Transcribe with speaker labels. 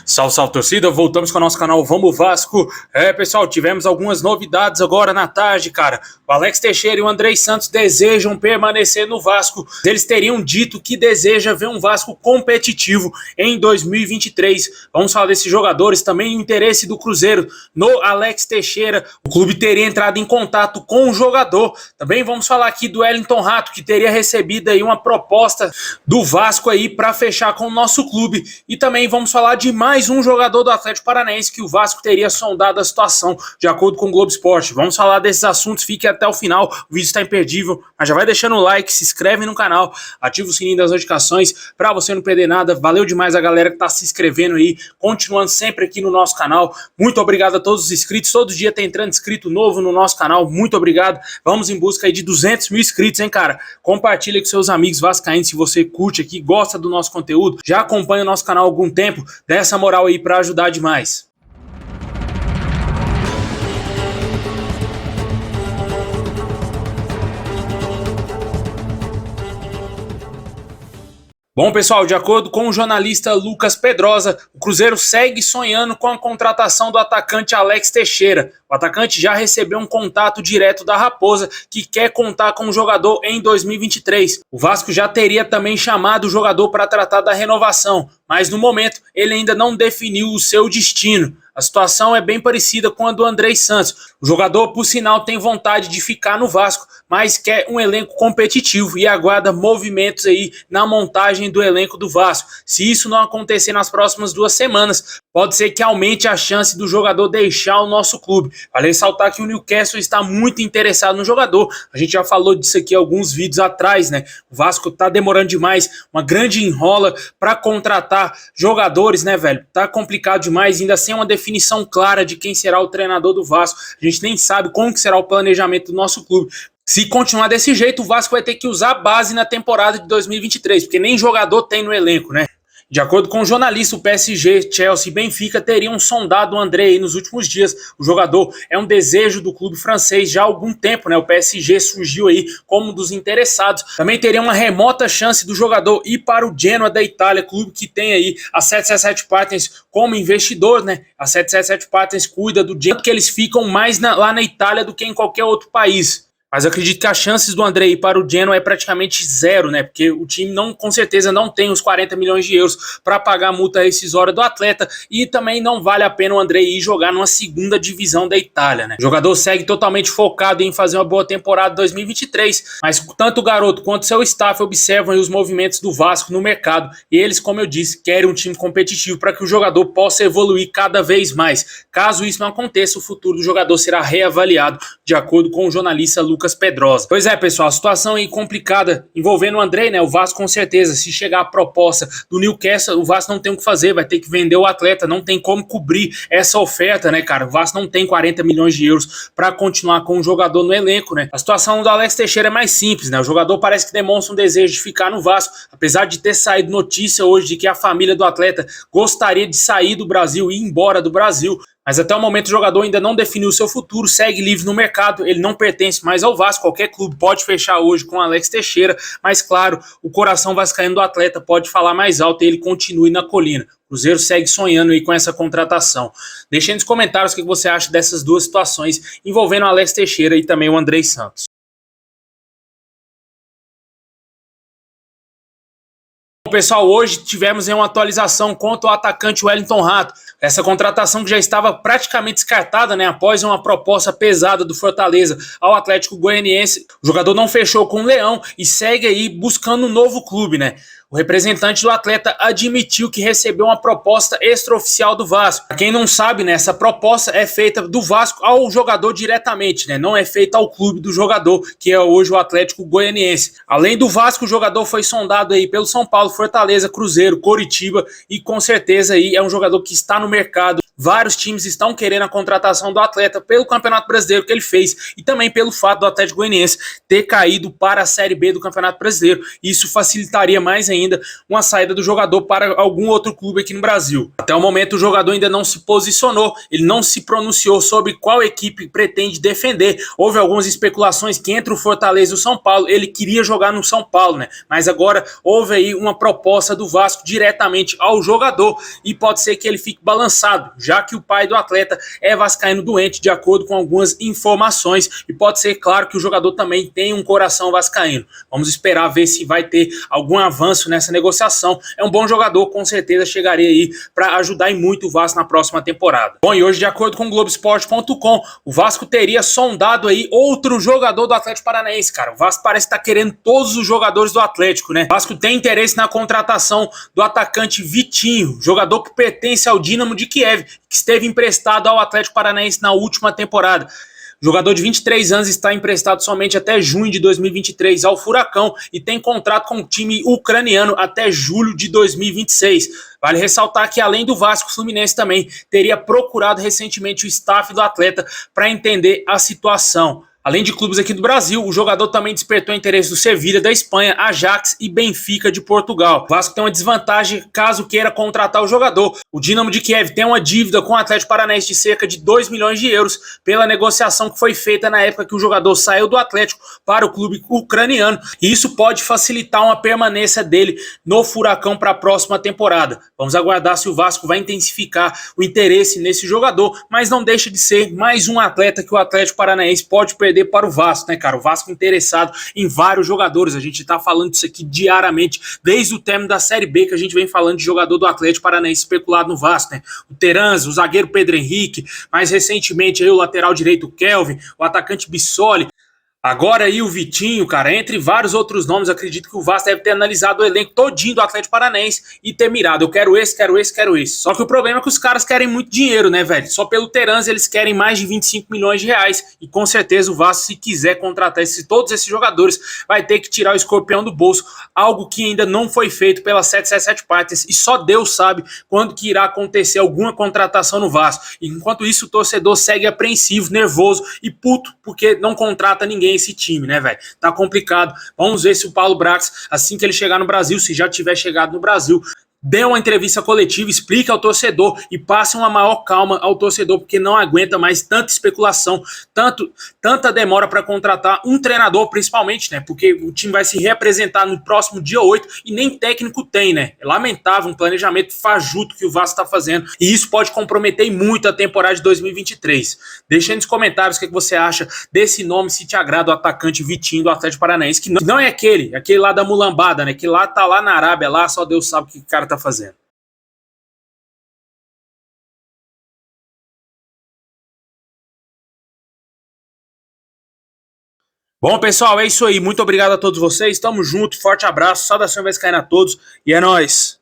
Speaker 1: Salve, salve torcida, voltamos com o nosso canal Vamos Vasco. Pessoal, tivemos algumas novidades agora na tarde, cara. O Alex Teixeira e o Andrei Santos desejam permanecer no Vasco. Eles teriam dito que deseja ver um Vasco competitivo em 2023. Vamos falar desses jogadores, também o interesse do Cruzeiro no Alex Teixeira. O clube teria entrado em contato com o jogador. Também vamos falar aqui do Wellington Rato, que teria recebido aí uma proposta do Vasco aí para fechar com o nosso clube. E também vamos falar de mais um jogador do Atlético Paranaense que o Vasco teria sondado a situação, de acordo com o Globo Esporte. Vamos falar desses assuntos, fique até o final, o vídeo está imperdível, mas já vai deixando o like, se inscreve no canal, ativa o sininho das notificações para você não perder nada. Valeu demais a galera que está se inscrevendo aí, continuando sempre aqui no nosso canal. Muito obrigado a todos os inscritos, todo dia tá entrando inscrito novo no nosso canal, muito obrigado. Vamos em busca aí de 200 mil inscritos, hein, cara? Compartilha com seus amigos vascaínos se você curte aqui, gosta do nosso conteúdo, já acompanha o nosso canal há algum tempo, dá essa moral aí para ajudar demais. Bom, pessoal, de acordo com o jornalista Lucas Pedrosa, o Cruzeiro segue sonhando com a contratação do atacante Alex Teixeira. O atacante já recebeu um contato direto da Raposa, que quer contar com o jogador em 2023. O Vasco já teria também chamado o jogador para tratar da renovação, mas no momento ele ainda não definiu o seu destino. A situação é bem parecida com a do Andrei Santos. O jogador, por sinal, tem vontade de ficar no Vasco, mas quer um elenco competitivo e aguarda movimentos aí na montagem do elenco do Vasco. Se isso não acontecer nas próximas 2 semanas, pode ser que aumente a chance do jogador deixar o nosso clube. Vale ressaltar que o Newcastle está muito interessado no jogador. A gente já falou disso aqui alguns vídeos atrás, né? O Vasco tá demorando demais, uma grande enrola para contratar jogadores, né, velho? Tá complicado demais, ainda sem uma definição clara de quem será o treinador do Vasco. A gente nem sabe como que será o planejamento do nosso clube. Se continuar desse jeito, o Vasco vai ter que usar a base na temporada de 2023, porque nem jogador tem no elenco, né? De acordo com o jornalista, o PSG, Chelsea e Benfica teriam sondado o Andrei nos últimos dias. O jogador é um desejo do clube francês já há algum tempo, né? O PSG surgiu aí como um dos interessados. Também teria uma remota chance do jogador ir para o Genoa da Itália, clube que tem aí a 777 Partners como investidor, né? A 777 Partners cuida do Genoa, que eles ficam mais lá na Itália do que em qualquer outro país. Mas eu acredito que as chances do Andrei ir para o Genoa é praticamente zero, né? Porque o time com certeza não tem os 40 milhões de euros para pagar a multa rescisória do atleta e também não vale a pena o Andrei ir jogar numa segunda divisão da Itália, né? O jogador segue totalmente focado em fazer uma boa temporada 2023, mas tanto o garoto quanto seu staff observam os movimentos do Vasco no mercado e eles, como eu disse, querem um time competitivo para que o jogador possa evoluir cada vez mais. Caso isso não aconteça, o futuro do jogador será reavaliado, de acordo com o jornalista Lucas Pedrosa. Pois é, pessoal, a situação aí complicada envolvendo o Andrei, né? O Vasco com certeza, se chegar a proposta do Newcastle, o Vasco não tem o que fazer, vai ter que vender o atleta, não tem como cobrir essa oferta, né, cara? O Vasco não tem 40 milhões de euros para continuar com o jogador no elenco, né? A situação do Alex Teixeira é mais simples, né? O jogador parece que demonstra um desejo de ficar no Vasco, apesar de ter saído notícia hoje de que a família do atleta gostaria de sair do Brasil e ir embora do Brasil. Mas até o momento o jogador ainda não definiu o seu futuro, segue livre no mercado, ele não pertence mais ao Vasco, qualquer clube pode fechar hoje com o Alex Teixeira, mas claro, o coração vascaíno do atleta pode falar mais alto e ele continue na colina. O Cruzeiro segue sonhando aí com essa contratação. Deixe aí nos comentários o que você acha dessas duas situações envolvendo o Alex Teixeira e também o Andrei Santos. Pessoal, hoje tivemos uma atualização quanto ao atacante Wellington Rato. Essa contratação que já estava praticamente descartada, né, após uma proposta pesada do Fortaleza ao Atlético Goianiense. O jogador não fechou com o Leão e segue aí buscando um novo clube, né? O representante do atleta admitiu que recebeu uma proposta extraoficial do Vasco. Pra quem não sabe, né, essa proposta é feita do Vasco ao jogador diretamente, né? Não é feita ao clube do jogador, que é hoje o Atlético Goianiense. Além do Vasco, o jogador foi sondado aí pelo São Paulo, Fortaleza, Cruzeiro, Coritiba e com certeza aí é um jogador que está no mercado. vários times estão querendo a contratação do atleta pelo Campeonato Brasileiro que ele fez e também pelo fato do Atlético Goianiense ter caído para a Série B do Campeonato Brasileiro. Isso facilitaria mais ainda uma saída do jogador para algum outro clube aqui no Brasil. Até o momento o jogador ainda não se posicionou, ele não se pronunciou sobre qual equipe pretende defender. Houve algumas especulações que entre o Fortaleza e o São Paulo, ele queria jogar no São Paulo, né? Mas agora houve aí uma proposta do Vasco diretamente ao jogador e pode ser que ele fique balançado, já que o pai do atleta é vascaíno doente, de acordo com algumas informações, e pode ser, claro, que o jogador também tem um coração vascaíno. Vamos esperar ver se vai ter algum avanço nessa negociação. É um bom jogador, com certeza chegaria aí para ajudar em muito o Vasco na próxima temporada. Bom, e hoje, de acordo com o Globoesporte.com, o Vasco teria sondado aí outro jogador do Atlético Paranaense, cara. O Vasco parece estar querendo todos os jogadores do Atlético, né? O Vasco tem interesse na contratação do atacante Vitinho, jogador que pertence ao Dínamo de Kiev, que esteve emprestado ao Atlético Paranaense na última temporada. O jogador de 23 anos está emprestado somente até junho de 2023 ao Furacão e tem contrato com o time ucraniano até julho de 2026. Vale ressaltar que, além do Vasco, o Fluminense também teria procurado recentemente o staff do atleta para entender a situação. Além de clubes aqui do Brasil, o jogador também despertou interesse do Sevilha da Espanha, Ajax e Benfica de Portugal. O Vasco tem uma desvantagem caso queira contratar o jogador. O Dínamo de Kiev tem uma dívida com o Atlético Paranaense de cerca de 2 milhões de euros pela negociação que foi feita na época que o jogador saiu do Atlético para o clube ucraniano. E isso pode facilitar uma permanência dele no Furacão para a próxima temporada. Vamos aguardar se o Vasco vai intensificar o interesse nesse jogador, mas não deixa de ser mais um atleta que o Atlético Paranaense pode perder para o Vasco, né, cara? O Vasco interessado em vários jogadores. A gente tá falando disso aqui diariamente, desde o término da Série B, que a gente vem falando de jogador do Atlético Paranaense especulado no Vasco, né? O Terans, o zagueiro Pedro Henrique, mais recentemente aí o lateral direito Kelvin, o atacante Bissoli. Agora aí o Vitinho, cara, entre vários outros nomes, acredito que o Vasco deve ter analisado o elenco todinho do Atlético Paranaense e ter mirado, eu quero esse, quero esse, quero esse. Só que o problema é que os caras querem muito dinheiro, né, velho? Só pelo Terans eles querem mais de 25 milhões de reais e com certeza o Vasco, se quiser contratar todos esses jogadores, vai ter que tirar o escorpião do bolso, algo que ainda não foi feito pela 777 Partners e só Deus sabe quando que irá acontecer alguma contratação no Vasco. E enquanto isso o torcedor segue apreensivo, nervoso e puto porque não contrata ninguém esse time, né, velho? Tá complicado. Vamos ver se o Paulo Brax, assim que ele chegar no Brasil, se já tiver chegado no Brasil, dê uma entrevista coletiva, explique ao torcedor e passe uma maior calma ao torcedor, porque não aguenta mais tanta especulação, tanta demora para contratar um treinador, principalmente, né? Porque o time vai se reapresentar no próximo dia 8 e nem técnico tem, né? É lamentável um planejamento fajuto que o Vasco está fazendo e isso pode comprometer muito a temporada de 2023. Deixa aí nos comentários o que você acha desse nome, se te agrada o atacante Vitinho do Atlético Paranaense, que não é aquele lá da mulambada, né? Que lá tá lá na Arábia, lá só Deus sabe o que o cara tá fazendo. Bom, pessoal, é isso aí. Muito obrigado a todos vocês. Tamo junto, forte abraço, saudação vascaína a todos e é nóis.